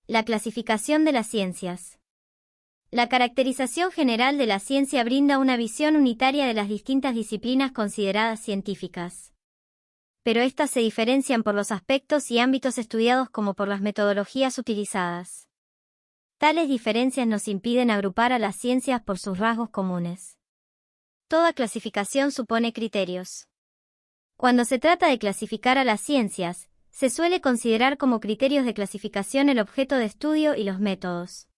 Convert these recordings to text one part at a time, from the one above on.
La clasificación de las ciencias. La caracterización general de la ciencia brinda una visión unitaria de las distintas disciplinas consideradas científicas. Pero estas se diferencian por los aspectos y ámbitos estudiados como por las metodologías utilizadas. Tales diferencias nos impiden agrupar a las ciencias por sus rasgos comunes. Toda clasificación supone criterios. Cuando se trata de clasificar a las ciencias, se suele considerar como criterios de clasificación el objeto de estudio y los métodos.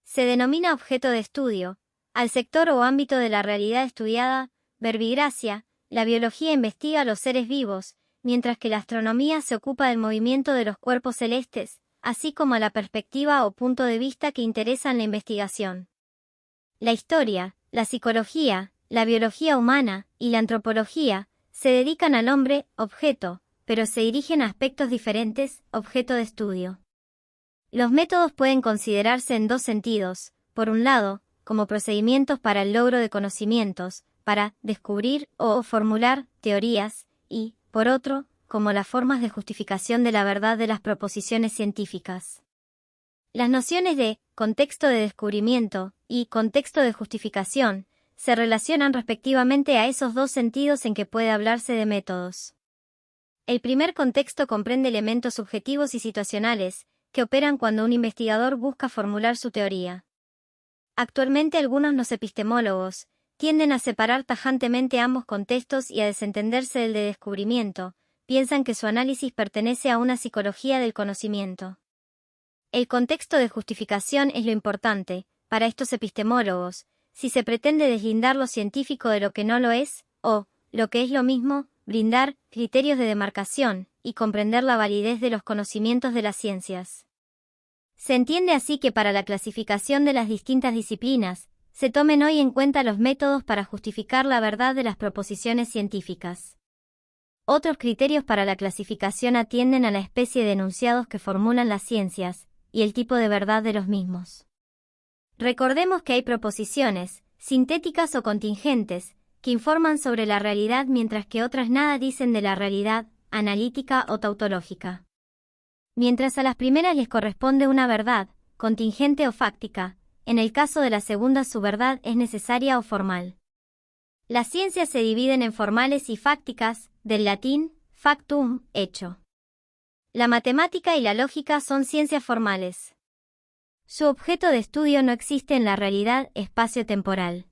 Se denomina objeto de estudio al sector o ámbito de la realidad estudiada. Verbigracia, la biología investiga a los seres vivos, mientras que la astronomía se ocupa del movimiento de los cuerpos celestes, así como a la perspectiva o punto de vista que interesan la investigación. La historia, la psicología, la biología humana y la antropología se dedican al hombre, objeto, pero se dirigen a aspectos diferentes, objeto de estudio. Los métodos pueden considerarse en dos sentidos: por un lado, como procedimientos para el logro de conocimientos, para descubrir o formular teorías, y, por otro, como las formas de justificación de la verdad de las proposiciones científicas. Las nociones de contexto de descubrimiento y contexto de justificación se relacionan respectivamente a esos dos sentidos en que puede hablarse de métodos. El primer contexto comprende elementos subjetivos y situacionales, que operan cuando un investigador busca formular su teoría. Actualmente algunos epistemólogos tienden a separar tajantemente ambos contextos y a desentenderse del de descubrimiento. Piensan que su análisis pertenece a una psicología del conocimiento. El contexto de justificación es lo importante, para estos epistemólogos, si se pretende deslindar lo científico de lo que no lo es, o, lo que es lo mismo, brindar criterios de demarcación y comprender la validez de los conocimientos de las ciencias. Se entiende así que para la clasificación de las distintas disciplinas, se tomen hoy en cuenta los métodos para justificar la verdad de las proposiciones científicas. Otros criterios para la clasificación atienden a la especie de enunciados que formulan las ciencias, y el tipo de verdad de los mismos. Recordemos que hay proposiciones, sintéticas o contingentes, que informan sobre la realidad mientras que otras nada dicen de la realidad, analítica o tautológica. Mientras a las primeras les corresponde una verdad, contingente o fáctica, en el caso de la segunda su verdad es necesaria o formal. Las ciencias se dividen en formales y fácticas, del latín, factum, hecho. La matemática y la lógica son ciencias formales. Su objeto de estudio no existe en la realidad espacio-temporal.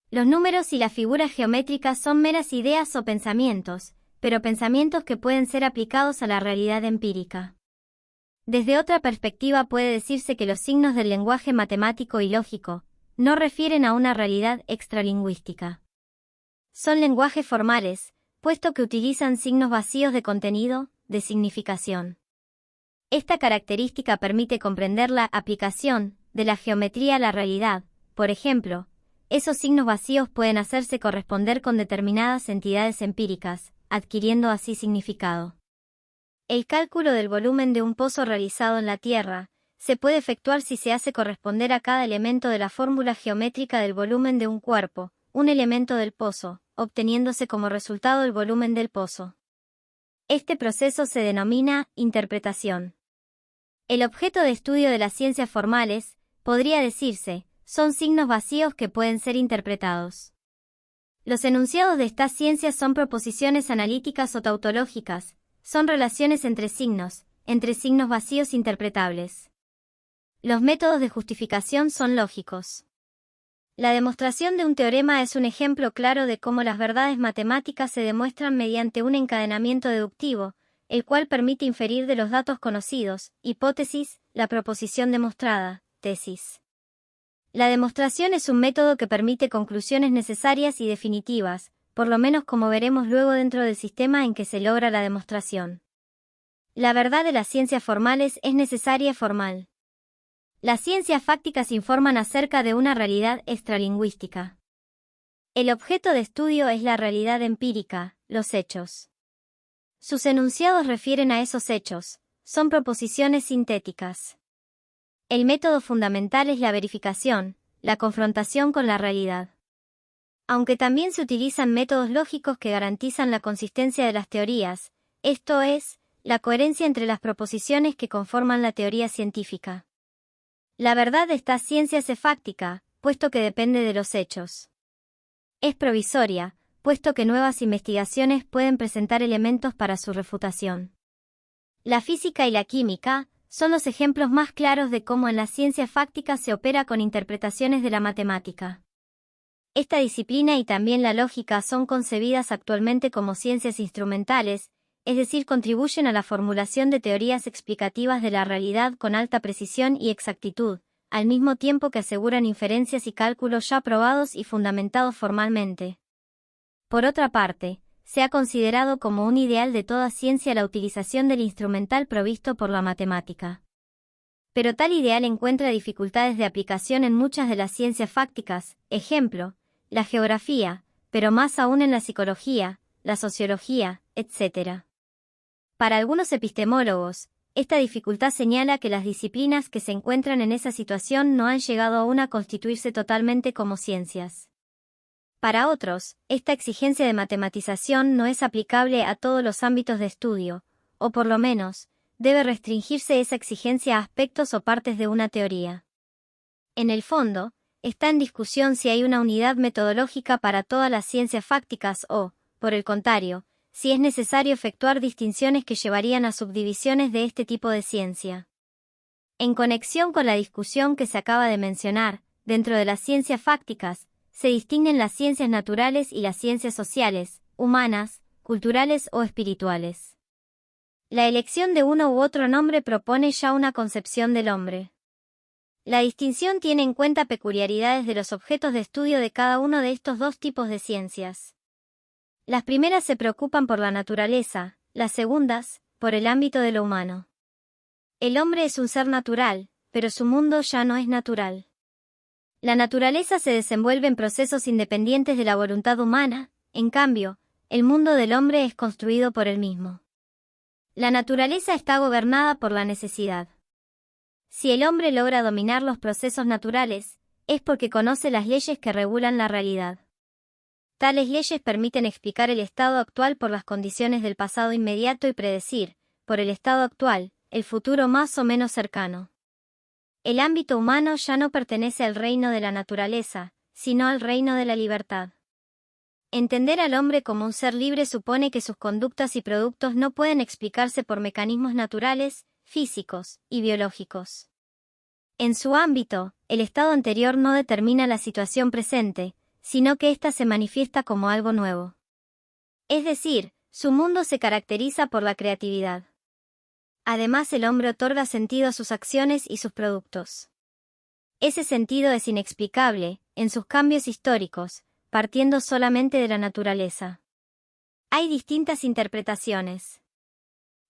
Los números y las figuras geométricas son meras ideas o pensamientos, pero pensamientos que pueden ser aplicados a la realidad empírica. Desde otra perspectiva puede decirse que los signos del lenguaje matemático y lógico no refieren a una realidad extralingüística. Son lenguajes formales, puesto que utilizan signos vacíos de contenido, de significación. Esta característica permite comprender la aplicación de la geometría a la realidad. Por ejemplo, esos signos vacíos pueden hacerse corresponder con determinadas entidades empíricas, adquiriendo así significado. El cálculo del volumen de un pozo realizado en la Tierra se puede efectuar si se hace corresponder a cada elemento de la fórmula geométrica del volumen de un cuerpo, un elemento del pozo, obteniéndose como resultado el volumen del pozo. Este proceso se denomina interpretación. El objeto de estudio de las ciencias formales, podría decirse, son signos vacíos que pueden ser interpretados. Los enunciados de estas ciencias son proposiciones analíticas o tautológicas, son relaciones entre signos vacíos interpretables. Los métodos de justificación son lógicos. La demostración de un teorema es un ejemplo claro de cómo las verdades matemáticas se demuestran mediante un encadenamiento deductivo, el cual permite inferir de los datos conocidos, hipótesis, la proposición demostrada, tesis. La demostración es un método que permite conclusiones necesarias y definitivas, por lo menos como veremos luego dentro del sistema en que se logra la demostración. La verdad de las ciencias formales es necesaria y formal. Las ciencias fácticas informan acerca de una realidad extralingüística. El objeto de estudio es la realidad empírica, los hechos. Sus enunciados refieren a esos hechos, son proposiciones sintéticas. El método fundamental es la verificación, la confrontación con la realidad. Aunque también se utilizan métodos lógicos que garantizan la consistencia de las teorías, esto es, la coherencia entre las proposiciones que conforman la teoría científica. La verdad de estas ciencias es fáctica, puesto que depende de los hechos. Es provisoria, puesto que nuevas investigaciones pueden presentar elementos para su refutación. La física y la química son los ejemplos más claros de cómo en las ciencias fácticas se opera con interpretaciones de la matemática. Esta disciplina y también la lógica son concebidas actualmente como ciencias instrumentales, es decir, contribuyen a la formulación de teorías explicativas de la realidad con alta precisión y exactitud, al mismo tiempo que aseguran inferencias y cálculos ya probados y fundamentados formalmente. Por otra parte, se ha considerado como un ideal de toda ciencia la utilización del instrumental provisto por la matemática. Pero tal ideal encuentra dificultades de aplicación en muchas de las ciencias fácticas, ejemplo, la geografía, pero más aún en la psicología, la sociología, etc. Para algunos epistemólogos, esta dificultad señala que las disciplinas que se encuentran en esa situación no han llegado aún a constituirse totalmente como ciencias. Para otros, esta exigencia de matematización no es aplicable a todos los ámbitos de estudio, o por lo menos, debe restringirse esa exigencia a aspectos o partes de una teoría. En el fondo, está en discusión si hay una unidad metodológica para todas las ciencias fácticas o, por el contrario, si es necesario efectuar distinciones que llevarían a subdivisiones de este tipo de ciencia. En conexión con la discusión que se acaba de mencionar, dentro de las ciencias fácticas, se distinguen las ciencias naturales y las ciencias sociales, humanas, culturales o espirituales. La elección de uno u otro nombre propone ya una concepción del hombre. La distinción tiene en cuenta peculiaridades de los objetos de estudio de cada uno de estos dos tipos de ciencias. Las primeras se preocupan por la naturaleza, las segundas, por el ámbito de lo humano. El hombre es un ser natural, pero su mundo ya no es natural. La naturaleza se desenvuelve en procesos independientes de la voluntad humana, en cambio, el mundo del hombre es construido por él mismo. La naturaleza está gobernada por la necesidad. Si el hombre logra dominar los procesos naturales, es porque conoce las leyes que regulan la realidad. Tales leyes permiten explicar el estado actual por las condiciones del pasado inmediato y predecir, por el estado actual, el futuro más o menos cercano. El ámbito humano ya no pertenece al reino de la naturaleza, sino al reino de la libertad. Entender al hombre como un ser libre supone que sus conductas y productos no pueden explicarse por mecanismos naturales, físicos y biológicos. En su ámbito, el estado anterior no determina la situación presente, sino que ésta se manifiesta como algo nuevo. Es decir, su mundo se caracteriza por la creatividad. Además, el hombre otorga sentido a sus acciones y sus productos. Ese sentido es inexplicable, en sus cambios históricos, partiendo solamente de la naturaleza. Hay distintas interpretaciones.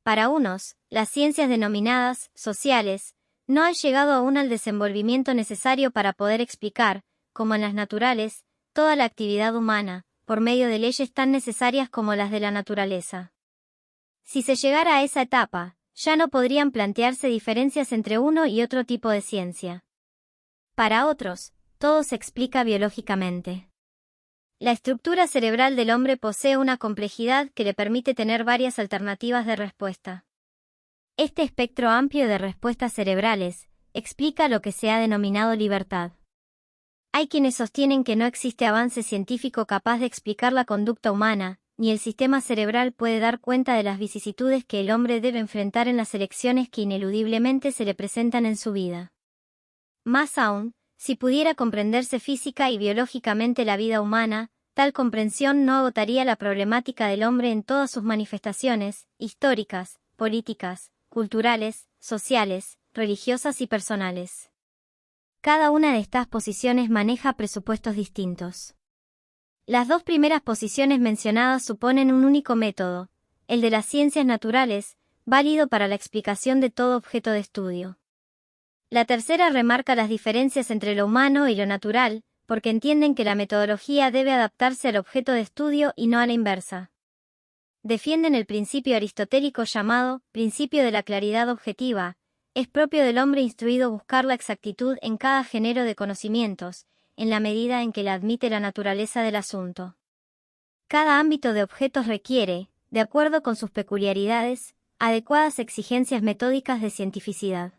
Para unos, las ciencias denominadas sociales no han llegado aún al desenvolvimiento necesario para poder explicar, como en las naturales, toda la actividad humana, por medio de leyes tan necesarias como las de la naturaleza. Si se llegara a esa etapa, ya no podrían plantearse diferencias entre uno y otro tipo de ciencia. Para otros, todo se explica biológicamente. La estructura cerebral del hombre posee una complejidad que le permite tener varias alternativas de respuesta. Este espectro amplio de respuestas cerebrales explica lo que se ha denominado libertad. Hay quienes sostienen que no existe avance científico capaz de explicar la conducta humana, ni el sistema cerebral puede dar cuenta de las vicisitudes que el hombre debe enfrentar en las elecciones que ineludiblemente se le presentan en su vida. Más aún, si pudiera comprenderse física y biológicamente la vida humana, tal comprensión no agotaría la problemática del hombre en todas sus manifestaciones, históricas, políticas, culturales, sociales, religiosas y personales. Cada una de estas posiciones maneja presupuestos distintos. Las dos primeras posiciones mencionadas suponen un único método, el de las ciencias naturales, válido para la explicación de todo objeto de estudio. La tercera remarca las diferencias entre lo humano y lo natural, porque entienden que la metodología debe adaptarse al objeto de estudio y no a la inversa. Defienden el principio aristotélico llamado principio de la claridad objetiva. Es propio del hombre instruido buscar la exactitud en cada género de conocimientos, en la medida en que la admite la naturaleza del asunto. Cada ámbito de objetos requiere, de acuerdo con sus peculiaridades, Adecuadas exigencias metódicas de cientificidad.